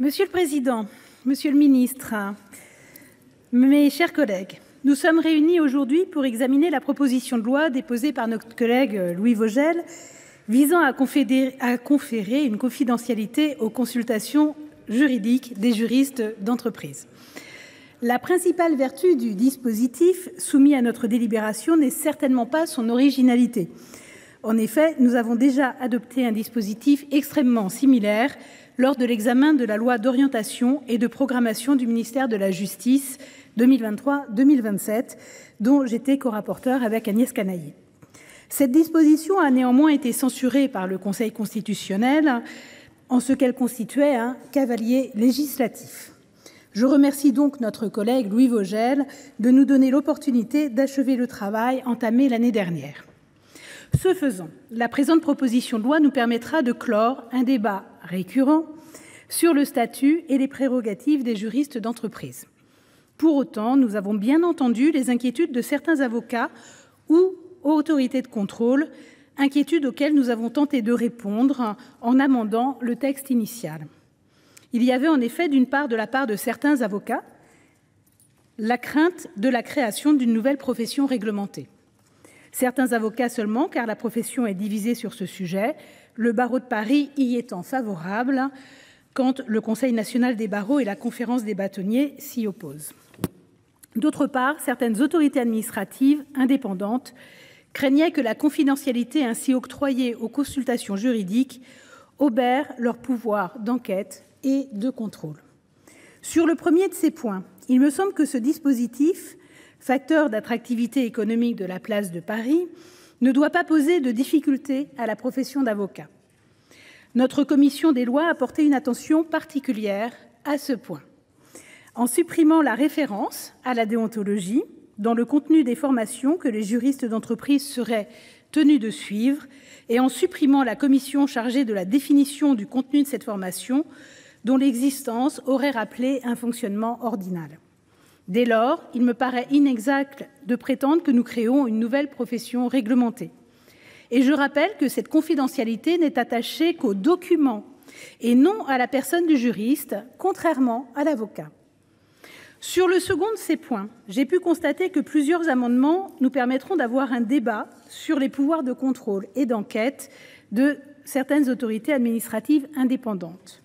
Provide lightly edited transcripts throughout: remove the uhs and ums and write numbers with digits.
Monsieur le Président, Monsieur le Ministre, mes chers collègues, nous sommes réunis aujourd'hui pour examiner la proposition de loi déposée par notre collègue Louis Vogel visant à conférer une confidentialité aux consultations juridiques des juristes d'entreprise. La principale vertu du dispositif soumis à notre délibération n'est certainement pas son originalité. En effet, nous avons déjà adopté un dispositif extrêmement similaire lors de l'examen de la loi d'orientation et de programmation du ministère de la Justice 2023-2027, dont j'étais corapporteure avec Agnès Canayer. Cette disposition a néanmoins été censurée par le Conseil constitutionnel en ce qu'elle constituait un cavalier législatif. Je remercie donc notre collègue Louis Vogel de nous donner l'opportunité d'achever le travail entamé l'année dernière. Ce faisant, la présente proposition de loi nous permettra de clore un débat récurrent sur le statut et les prérogatives des juristes d'entreprise. Pour autant, nous avons bien entendu les inquiétudes de certains avocats ou autorités de contrôle, inquiétudes auxquelles nous avons tenté de répondre en amendant le texte initial. Il y avait en effet, d'une part, de la part de certains avocats, la crainte de la création d'une nouvelle profession réglementée. Certains avocats seulement, car la profession est divisée sur ce sujet, le barreau de Paris y étant favorable, quand le Conseil national des barreaux et la conférence des bâtonniers s'y opposent. D'autre part, certaines autorités administratives indépendantes craignaient que la confidentialité ainsi octroyée aux consultations juridiques obère leur pouvoir d'enquête et de contrôle. Sur le premier de ces points, il me semble que ce dispositif, facteur d'attractivité économique de la place de Paris, ne doit pas poser de difficultés à la profession d'avocat. Notre commission des lois a porté une attention particulière à ce point. En supprimant la référence à la déontologie dans le contenu des formations que les juristes d'entreprise seraient tenus de suivre et en supprimant la commission chargée de la définition du contenu de cette formation dont l'existence aurait rappelé un fonctionnement ordinal. Dès lors, il me paraît inexact de prétendre que nous créons une nouvelle profession réglementée. Et je rappelle que cette confidentialité n'est attachée qu'aux documents et non à la personne du juriste, contrairement à l'avocat. Sur le second de ces points, j'ai pu constater que plusieurs amendements nous permettront d'avoir un débat sur les pouvoirs de contrôle et d'enquête de certaines autorités administratives indépendantes.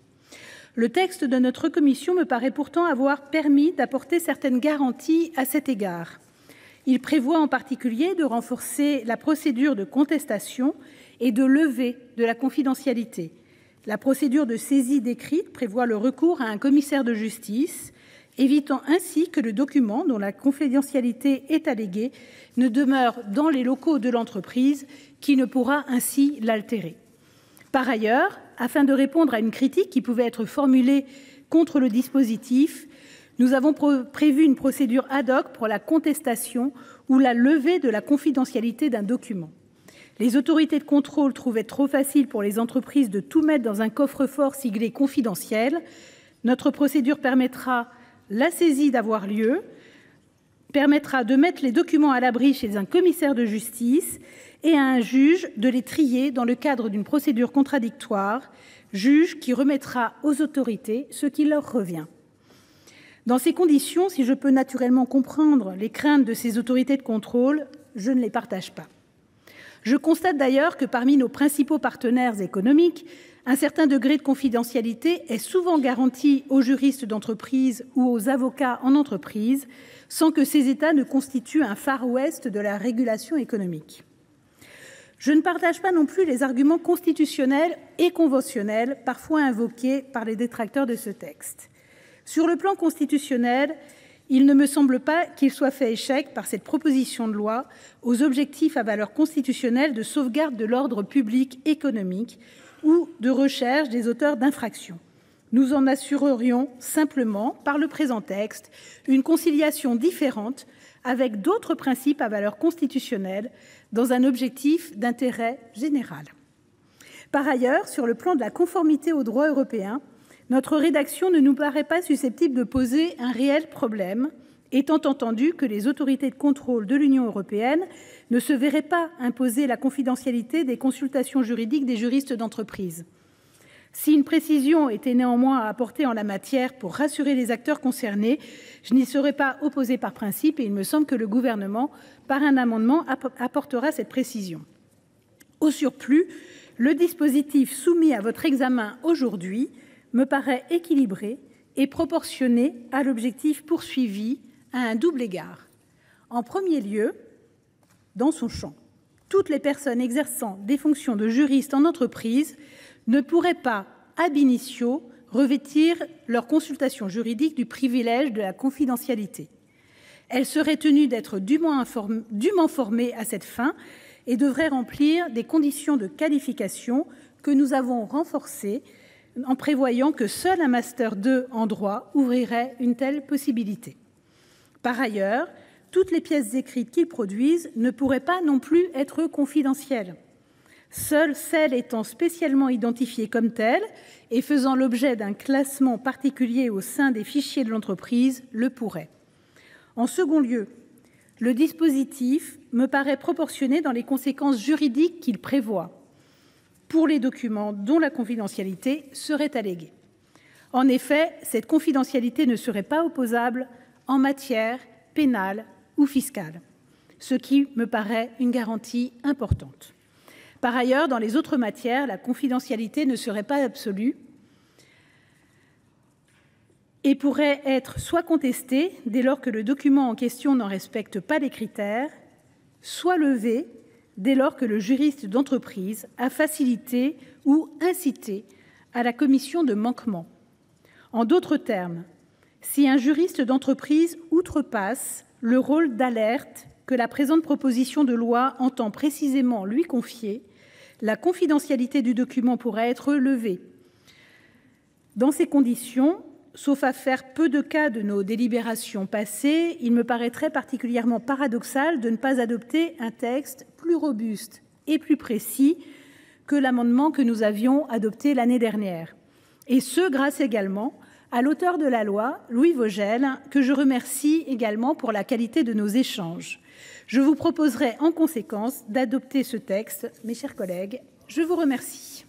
Le texte de notre commission me paraît pourtant avoir permis d'apporter certaines garanties à cet égard. Il prévoit en particulier de renforcer la procédure de contestation et de levée de la confidentialité. La procédure de saisie décrite prévoit le recours à un commissaire de justice, évitant ainsi que le document dont la confidentialité est alléguée ne demeure dans les locaux de l'entreprise, qui ne pourra ainsi l'altérer. Par ailleurs, afin de répondre à une critique qui pouvait être formulée contre le dispositif, nous avons prévu une procédure ad hoc pour la contestation ou la levée de la confidentialité d'un document. Les autorités de contrôle trouvaient trop facile pour les entreprises de tout mettre dans un coffre-fort siglé confidentiel. Notre procédure permettra la saisie d'avoir lieu, permettra de mettre les documents à l'abri chez un commissaire de justice et à un juge de les trier dans le cadre d'une procédure contradictoire, juge qui remettra aux autorités ce qui leur revient. Dans ces conditions, si je peux naturellement comprendre les craintes de ces autorités de contrôle, je ne les partage pas. Je constate d'ailleurs que parmi nos principaux partenaires économiques, un certain degré de confidentialité est souvent garanti aux juristes d'entreprise ou aux avocats en entreprise, sans que ces États ne constituent un Far West de la régulation économique. Je ne partage pas non plus les arguments constitutionnels et conventionnels parfois invoqués par les détracteurs de ce texte. Sur le plan constitutionnel, il ne me semble pas qu'il soit fait échec par cette proposition de loi aux objectifs à valeur constitutionnelle de sauvegarde de l'ordre public économique ou de recherche des auteurs d'infractions. Nous en assurerions simplement, par le présent texte, une conciliation différente avec d'autres principes à valeur constitutionnelle dans un objectif d'intérêt général. Par ailleurs, sur le plan de la conformité au droit européen, notre rédaction ne nous paraît pas susceptible de poser un réel problème, étant entendu que les autorités de contrôle de l'Union européenne ne se verraient pas imposer la confidentialité des consultations juridiques des juristes d'entreprise. Si une précision était néanmoins à apporter en la matière pour rassurer les acteurs concernés, je n'y serais pas opposée par principe et il me semble que le Gouvernement, par un amendement, apportera cette précision. Au surplus, le dispositif soumis à votre examen aujourd'hui me paraît équilibré et proportionné à l'objectif poursuivi à un double égard. En premier lieu, dans son champ, toutes les personnes exerçant des fonctions de juriste en entreprise ne pourraient pas, ab initio, revêtir leur consultation juridique du privilège de la confidentialité. Elles seraient tenues d'être dûment formées à cette fin et devraient remplir des conditions de qualification que nous avons renforcées en prévoyant que seul un master 2 en droit ouvrirait une telle possibilité. Par ailleurs, toutes les pièces écrites qu'ils produisent ne pourraient pas non plus être confidentielles. Seules celles étant spécialement identifiées comme telles et faisant l'objet d'un classement particulier au sein des fichiers de l'entreprise le pourraient. En second lieu, le dispositif me paraît proportionné dans les conséquences juridiques qu'il prévoit pour les documents dont la confidentialité serait alléguée. En effet, cette confidentialité ne serait pas opposable en matière pénale ou fiscale, ce qui me paraît une garantie importante. Par ailleurs, dans les autres matières, la confidentialité ne serait pas absolue et pourrait être soit contestée dès lors que le document en question n'en respecte pas les critères, soit levée dès lors que le juriste d'entreprise a facilité ou incité à la commission de manquements. En d'autres termes, si un juriste d'entreprise outrepasse le rôle d'alerte que la présente proposition de loi entend précisément lui confier, la confidentialité du document pourra être levée. Dans ces conditions, sauf à faire peu de cas de nos délibérations passées, il me paraîtrait particulièrement paradoxal de ne pas adopter un texte plus robuste et plus précis que l'amendement que nous avions adopté l'année dernière. Et ce, grâce également à l'auteur de la loi, Louis Vogel, que je remercie également pour la qualité de nos échanges. Je vous proposerai en conséquence d'adopter ce texte. Mes chers collègues, je vous remercie.